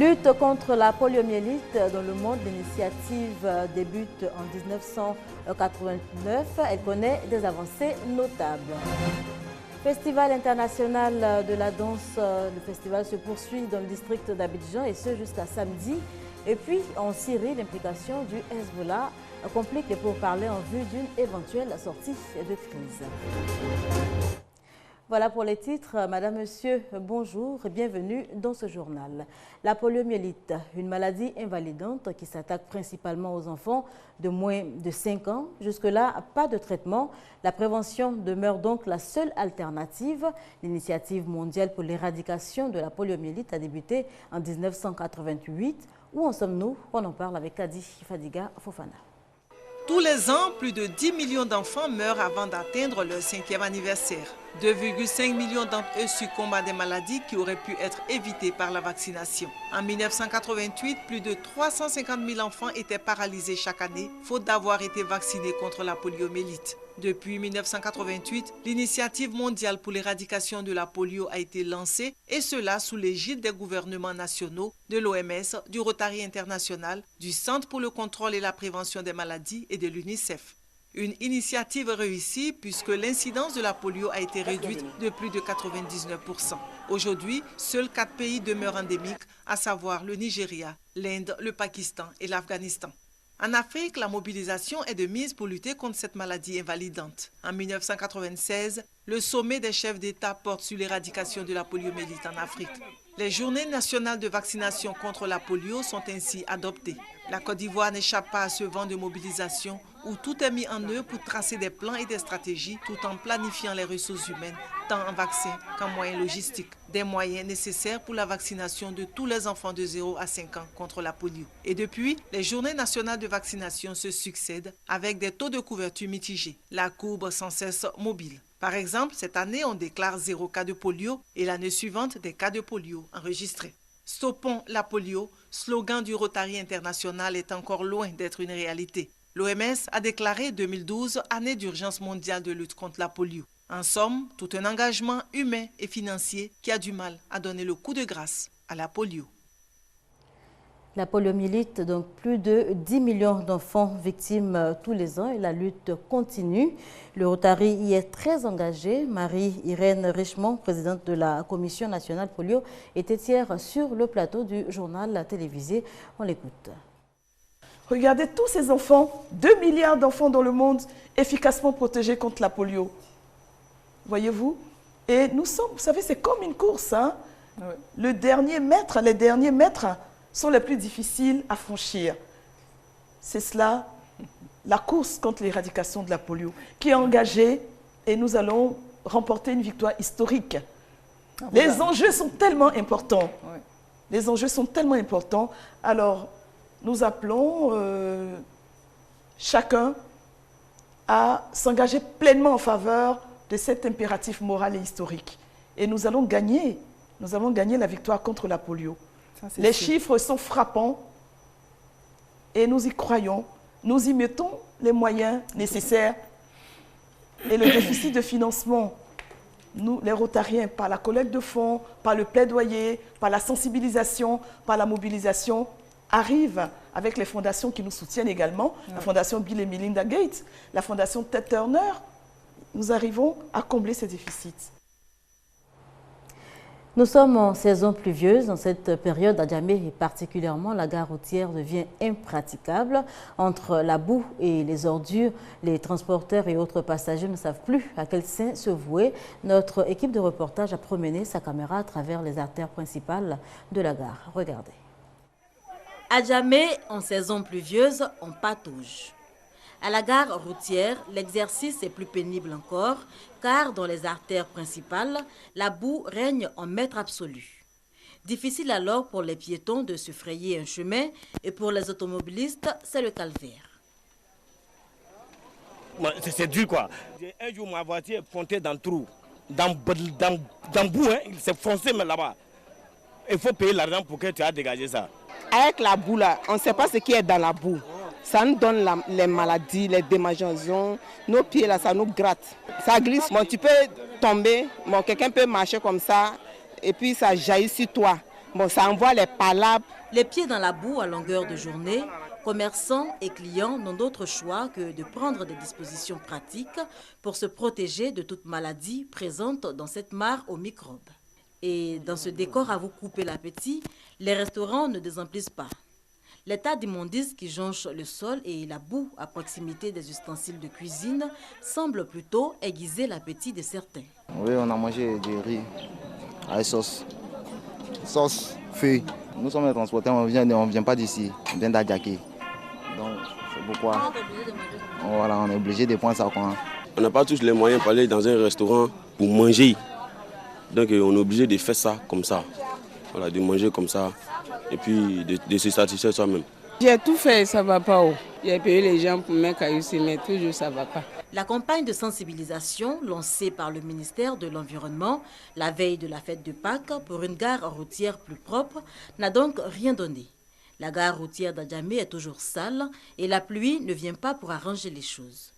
Lutte contre la poliomyélite dans le monde, l'initiative débute en 1989. Elle connaît des avancées notables. Festival international de la danse, le festival se poursuit dans le district d'Abidjan et ce jusqu'à samedi. Et puis en Syrie, l'implication du Hezbollah complique les pourparlers en vue d'une éventuelle sortie de crise. Voilà pour les titres. Madame, Monsieur, bonjour et bienvenue dans ce journal. La poliomyélite, une maladie invalidante qui s'attaque principalement aux enfants de moins de 5 ans. Jusque-là, pas de traitement. La prévention demeure donc la seule alternative. L'initiative mondiale pour l'éradication de la poliomyélite a débuté en 1988. Où en sommes-nous? On en parle avec Kadi Fadiga Fofana. Tous les ans, plus de 10 millions d'enfants meurent avant d'atteindre leur 5e anniversaire. 2,5 millions d'entre eux succombent à des maladies qui auraient pu être évitées par la vaccination. En 1988, plus de 350 000 enfants étaient paralysés chaque année, faute d'avoir été vaccinés contre la poliomyélite. Depuis 1988, l'initiative mondiale pour l'éradication de la polio a été lancée, et cela sous l'égide des gouvernements nationaux, de l'OMS, du Rotary International, du Centre pour le contrôle et la prévention des maladies et de l'UNICEF. Une initiative réussie puisque l'incidence de la polio a été réduite de plus de 99%. Aujourd'hui, seuls 4 pays demeurent endémiques, à savoir le Nigeria, l'Inde, le Pakistan et l'Afghanistan. En Afrique, la mobilisation est de mise pour lutter contre cette maladie invalidante. En 1996, le sommet des chefs d'État porte sur l'éradication de la poliomyélite en Afrique. Les journées nationales de vaccination contre la polio sont ainsi adoptées. La Côte d'Ivoire n'échappe pas à ce vent de mobilisation où tout est mis en œuvre pour tracer des plans et des stratégies tout en planifiant les ressources humaines, tant en vaccins qu'en moyens logistiques. Des moyens nécessaires pour la vaccination de tous les enfants de 0 à 5 ans contre la polio. Et depuis, les journées nationales de vaccination se succèdent avec des taux de couverture mitigés. La courbe sans cesse mobile. Par exemple, cette année, on déclare 0 cas de polio et l'année suivante, des cas de polio enregistrés. Stoppons la polio, slogan du Rotary International, est encore loin d'être une réalité. L'OMS a déclaré 2012 année d'urgence mondiale de lutte contre la polio. En somme, tout un engagement humain et financier qui a du mal à donner le coup de grâce à la polio. La poliomyélite, donc plus de 10 millions d'enfants victimes tous les ans et la lutte continue. Le Rotary y est très engagé. Marie-Irène Richemont, présidente de la Commission nationale polio, était hier sur le plateau du journal télévisé. On l'écoute. Regardez tous ces enfants, 2 milliards d'enfants dans le monde efficacement protégés contre la polio. Voyez-vous? Et nous sommes, vous savez, c'est comme une course. Hein? Ouais. Les derniers mètres sont les plus difficiles à franchir. C'est cela, la course contre l'éradication de la polio, qui est engagée et nous allons remporter une victoire historique. Ah, voilà. Les enjeux sont tellement importants. Oui. Les enjeux sont tellement importants. Alors, nous appelons chacun à s'engager pleinement en faveur de cet impératif moral et historique. Et nous allons gagner la victoire contre la polio. Les chiffres sont frappants et nous y croyons. Nous y mettons les moyens nécessaires et le déficit de financement, nous, les Rotariens, par la collecte de fonds, par le plaidoyer, par la sensibilisation, par la mobilisation, arrivent avec les fondations qui nous soutiennent également, la fondation Bill et Melinda Gates, la fondation Ted Turner. Nous arrivons à combler ces déficits. Nous sommes en saison pluvieuse. En cette période, à Djamé et particulièrement, la gare routière devient impraticable. Entre la boue et les ordures, les transporteurs et autres passagers ne savent plus à quel sein se vouer. Notre équipe de reportage a promené sa caméra à travers les artères principales de la gare. Regardez. À Djamé, en saison pluvieuse, on patauge. À la gare routière, l'exercice est plus pénible encore, car dans les artères principales, la boue règne en maître absolu. Difficile alors pour les piétons de se frayer un chemin, et pour les automobilistes, c'est le calvaire. C'est dur quoi. Un jour, ma voiture est pointée dans le trou, dans le bout, hein, il s'est foncé mais là-bas. Il faut payer l'argent pour que tu aies dégagé ça. Avec la boue là, on ne sait pas ce qui est dans la boue. Ça nous donne les maladies, les démangeaisons. Nos pieds là, ça nous gratte. Ça glisse. Bon, tu peux tomber, bon, quelqu'un peut marcher comme ça et puis ça jaillit sur toi. Bon, ça envoie les palabres. Les pieds dans la boue à longueur de journée, commerçants et clients n'ont d'autre choix que de prendre des dispositions pratiques pour se protéger de toute maladie présente dans cette mare aux microbes. Et dans ce décor à vous couper l'appétit, les restaurants ne désemplissent pas. Les tas d'immondices qui jonchent le sol et la boue à proximité des ustensiles de cuisine semblent plutôt aiguiser l'appétit de certains. Oui, on a mangé du riz avec sauce feuille. Nous sommes les transporteurs, on ne vient pas d'ici, on vient d'Adjaké. Donc c'est pourquoi voilà, on est obligé de prendre ça. On n'a pas tous les moyens pour aller dans un restaurant pour manger. Donc on est obligé de faire ça comme ça. Voilà, de manger comme ça et puis de se satisfaire soi-même. J'ai tout fait, ça ne va pas. J'ai payé les gens pour mes cailloux, mais toujours ça ne va pas. La campagne de sensibilisation lancée par le ministère de l'Environnement la veille de la fête de Pâques pour une gare routière plus propre n'a donc rien donné. La gare routière d'Adjamé est toujours sale et la pluie ne vient pas pour arranger les choses.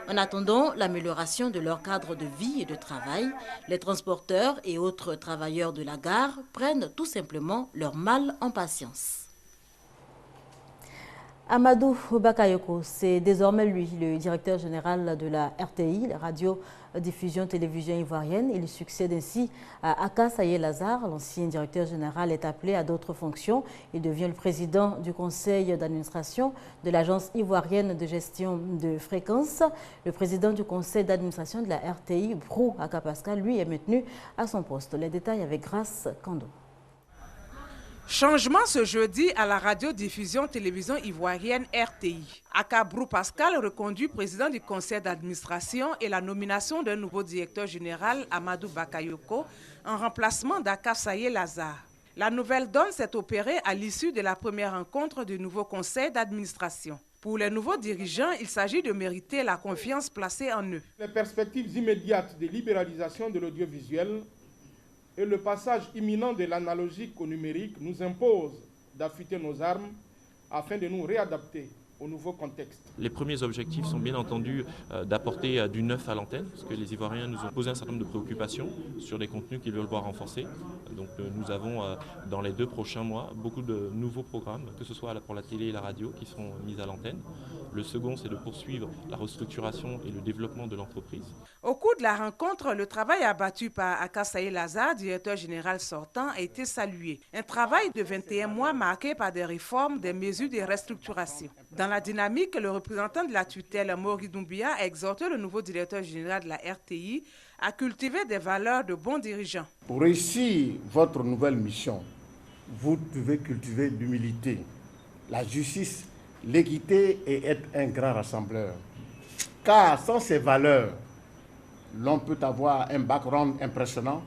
En attendant l'amélioration de leur cadre de vie et de travail, les transporteurs et autres travailleurs de la gare prennent tout simplement leur mal en patience. Amadou Bakayoko, c'est désormais lui, le directeur général de la RTI, la radio-diffusion télévision ivoirienne. Il succède ainsi à Aka Saye Lazare. L'ancien directeur général est appelé à d'autres fonctions. Il devient le président du conseil d'administration de l'agence ivoirienne de gestion de fréquences. Le président du conseil d'administration de la RTI, Brou Aka Pascal, lui, est maintenu à son poste. Les détails avec Grace Kando. Changement ce jeudi à la radiodiffusion télévision ivoirienne RTI. Aka Brou Pascal reconduit président du conseil d'administration et la nomination d'un nouveau directeur général, Amadou Bakayoko, en remplacement d'Aka Saye Lazare. La nouvelle donne s'est opérée à l'issue de la première rencontre du nouveau conseil d'administration. Pour les nouveaux dirigeants, il s'agit de mériter la confiance placée en eux. Les perspectives immédiates de libéralisation de l'audiovisuel et le passage imminent de l'analogique au numérique nous impose d'affûter nos armes afin de nous réadapter au nouveau contexte. Les premiers objectifs sont bien entendu d'apporter du neuf à l'antenne, parce que les Ivoiriens nous ont posé un certain nombre de préoccupations sur les contenus qu'ils veulent voir renforcés. Donc nous avons dans les 2 prochains mois beaucoup de nouveaux programmes, que ce soit pour la télé et la radio, qui seront mis à l'antenne. Le second, c'est de poursuivre la restructuration et le développement de l'entreprise. Au cours de la rencontre, le travail abattu par Aka Saye Lazare, directeur général sortant, a été salué. Un travail de 21 mois marqué par des réformes, des mesures de restructuration. Dans la dynamique, le représentant de la tutelle, Mori Doumbia, a exhorté le nouveau directeur général de la RTI à cultiver des valeurs de bons dirigeants. Pour réussir votre nouvelle mission, vous devez cultiver l'humilité, la justice, l'équité et être un grand rassembleur. Car sans ces valeurs, l'on peut avoir un background impressionnant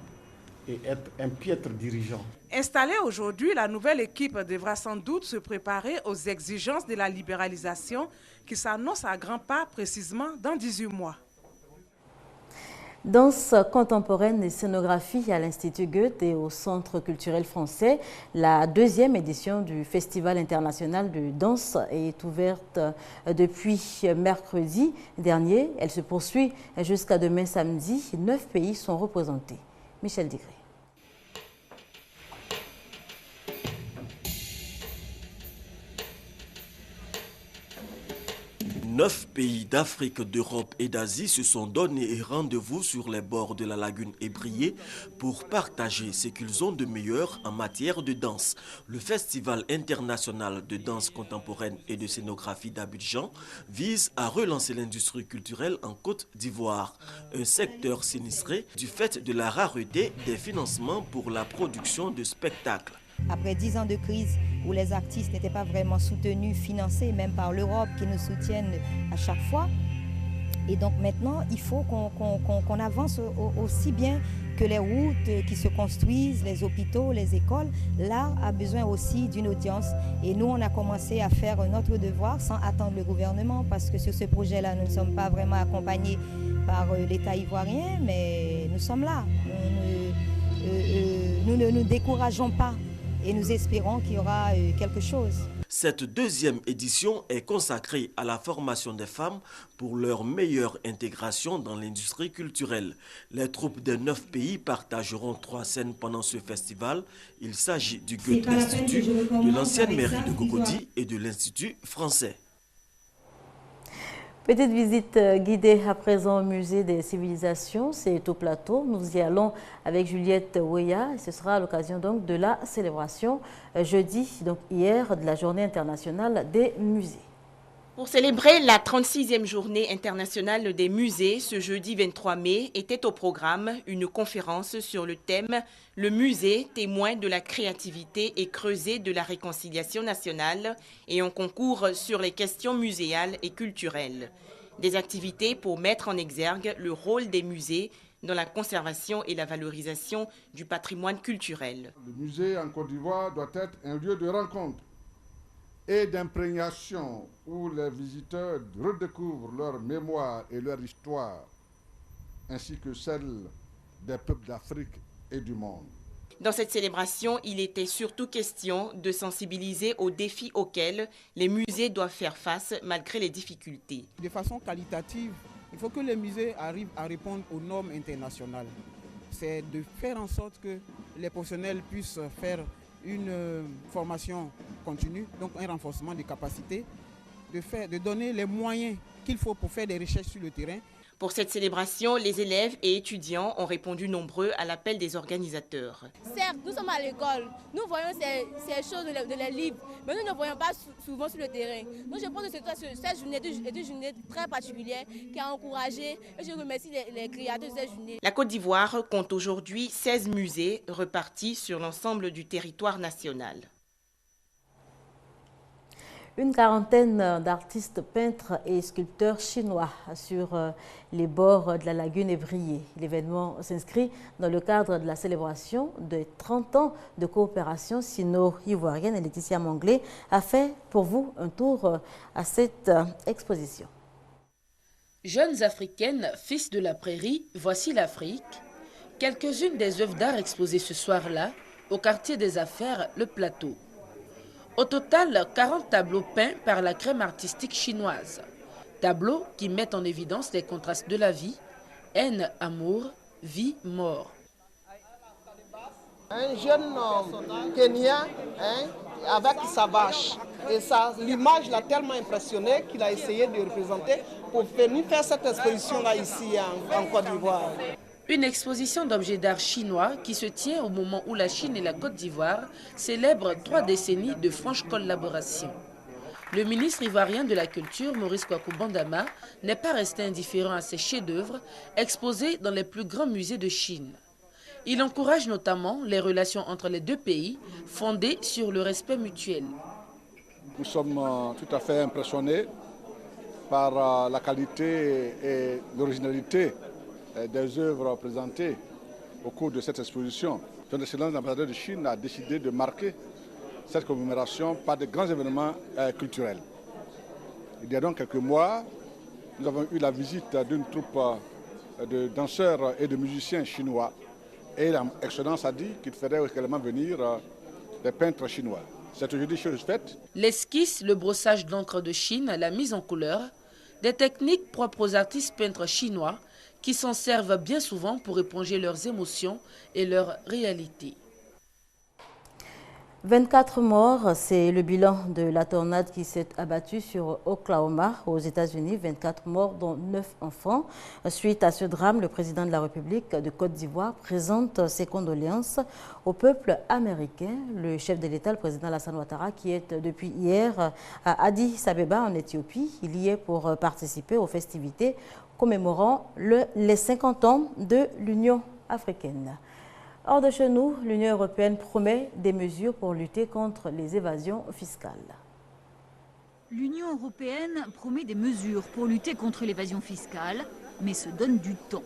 et être un piètre dirigeant. Installée aujourd'hui, la nouvelle équipe devra sans doute se préparer aux exigences de la libéralisation qui s'annonce à grands pas précisément dans 18 mois. Danse contemporaine et scénographie à l'Institut Goethe et au Centre culturel français. La 2e édition du Festival international de danse est ouverte depuis mercredi dernier. Elle se poursuit jusqu'à demain samedi. 9 pays sont représentés. Michel Digré. 9 pays d'Afrique, d'Europe et d'Asie se sont donné rendez-vous sur les bords de la lagune Ébrié pour partager ce qu'ils ont de meilleur en matière de danse. Le Festival international de danse contemporaine et de scénographie d'Abidjan vise à relancer l'industrie culturelle en Côte d'Ivoire, un secteur sinistré du fait de la rareté des financements pour la production de spectacles. Après 10 ans de crise où les artistes n'étaient pas vraiment soutenus, financés, même par l'Europe qui nous soutiennent à chaque fois. Et donc maintenant, il faut qu'on avance aussi bien que les routes qui se construisent, les hôpitaux, les écoles. L'art a besoin aussi d'une audience. Et nous, on a commencé à faire notre devoir sans attendre le gouvernement parce que sur ce projet-là, nous ne sommes pas vraiment accompagnés par l'État ivoirien, mais nous sommes là. Nous ne nous décourageons pas. Et nous espérons qu'il y aura quelque chose. Cette deuxième édition est consacrée à la formation des femmes pour leur meilleure intégration dans l'industrie culturelle. Les troupes des 9 pays partageront 3 scènes pendant ce festival. Il s'agit du Goethe Institut, de l'ancienne mairie de Cocody et de l'Institut français. Petite visite guidée à présent au musée des civilisations, c'est au plateau. Nous y allons avec Juliette Ouéa et ce sera à l'occasion donc de la célébration jeudi, donc hier, de la journée internationale des musées. Pour célébrer la 36e journée internationale des musées, ce jeudi 23 mai, était au programme une conférence sur le thème « Le musée, témoin de la créativité et creuset de la réconciliation nationale » et un concours sur les questions muséales et culturelles. Des activités pour mettre en exergue le rôle des musées dans la conservation et la valorisation du patrimoine culturel. Le musée en Côte d'Ivoire doit être un lieu de rencontre et d'imprégnation où les visiteurs redécouvrent leur mémoire et leur histoire, ainsi que celle des peuples d'Afrique et du monde. Dans cette célébration, il était surtout question de sensibiliser aux défis auxquels les musées doivent faire face malgré les difficultés. De façon qualitative, il faut que les musées arrivent à répondre aux normes internationales. C'est de faire en sorte que les professionnels puissent faire une formation continue, donc un renforcement des capacités, de donner les moyens qu'il faut pour faire des recherches sur le terrain. Pour cette célébration, les élèves et étudiants ont répondu nombreux à l'appel des organisateurs. Certes, nous sommes à l'école, nous voyons ces choses de les livres, mais nous ne voyons pas souvent sur le terrain. Donc je pense que cette journée est une journée très particulière qui a encouragé et je remercie les créateurs de cette journée. La Côte d'Ivoire compte aujourd'hui 16 musées repartis sur l'ensemble du territoire national. Une quarantaine d'artistes peintres et sculpteurs chinois sur les bords de la lagune Ébrié. L'événement s'inscrit dans le cadre de la célébration de 30 ans de coopération sino-ivoirienne. Et Laetitia Manglé a fait pour vous un tour à cette exposition. Jeunes africaines, fils de la prairie, voici l'Afrique. Quelques-unes des œuvres d'art exposées ce soir-là au quartier des Affaires, le Plateau. Au total, 40 tableaux peints par la crème artistique chinoise. Tableaux qui mettent en évidence les contrastes de la vie, haine, amour, vie, mort. Un jeune Kenyan avec sa vache. Et l'image l'a tellement impressionné qu'il a essayé de représenter pour venir faire cette exposition-là ici en Côte d'Ivoire. Une exposition d'objets d'art chinois qui se tient au moment où la Chine et la Côte d'Ivoire célèbrent 3 décennies de franche collaboration. Le ministre ivoirien de la Culture, Maurice Kwaku Bandama, n'est pas resté indifférent à ces chefs-d'œuvre exposés dans les plus grands musées de Chine. Il encourage notamment les relations entre les deux pays fondées sur le respect mutuel. Nous sommes tout à fait impressionnés par la qualité et l'originalité des œuvres présentées au cours de cette exposition. Son Excellence l'ambassadeur de Chine a décidé de marquer cette commémoration par de grands événements culturels. Il y a donc quelques mois, nous avons eu la visite d'une troupe de danseurs et de musiciens chinois. Et l'Excellence a dit qu'il ferait également venir des peintres chinois. C'est aujourd'hui chose faite. L'esquisse, le brossage d'encre de Chine, la mise en couleur, des techniques propres aux artistes peintres chinois qui s'en servent bien souvent pour éponger leurs émotions et leur réalité. 24 morts, c'est le bilan de la tornade qui s'est abattue sur Oklahoma, aux États-Unis. 24 morts, dont 9 enfants. Suite à ce drame, le président de la République de Côte d'Ivoire présente ses condoléances au peuple américain. Le chef de l'État, le président Alassane Ouattara, qui est depuis hier à Addis Abeba, en Éthiopie. Il y est pour participer aux festivités commémorant les 50 ans de l'Union africaine. Hors de chez nous, l'Union européenne promet des mesures pour lutter contre les évasions fiscales. L'Union européenne promet des mesures pour lutter contre l'évasion fiscale, mais se donne du temps.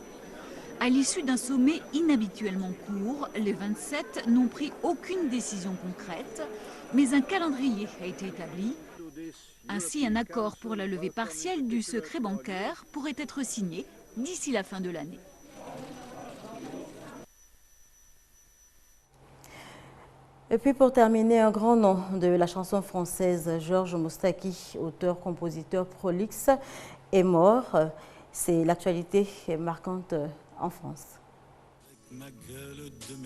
À l'issue d'un sommet inhabituellement court, les 27 n'ont pris aucune décision concrète, mais un calendrier a été établi. Ainsi, un accord pour la levée partielle du secret bancaire pourrait être signé d'ici la fin de l'année. Et puis pour terminer, un grand nom de la chanson française, Georges Moustaki, auteur-compositeur prolixe, est mort. C'est l'actualité marquante en France.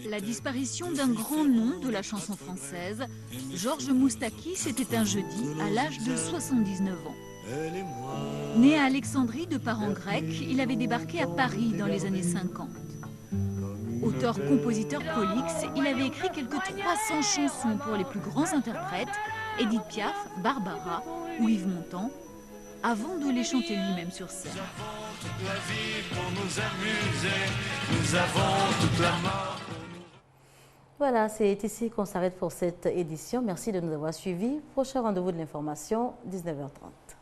La disparition d'un grand nom de la chanson française, Georges Moustaki, c'était un jeudi à l'âge de 79 ans. Né à Alexandrie de parents grecs, il avait débarqué à Paris dans les années 50. Auteur-compositeur prolixe, il avait écrit quelques 300 chansons pour les plus grands interprètes, Édith Piaf, Barbara ou Yves Montand, avant de les chanter lui-même sur scène. Voilà, c'est ici qu'on s'arrête pour cette édition. Merci de nous avoir suivis. Prochain rendez-vous de l'information, 19h30.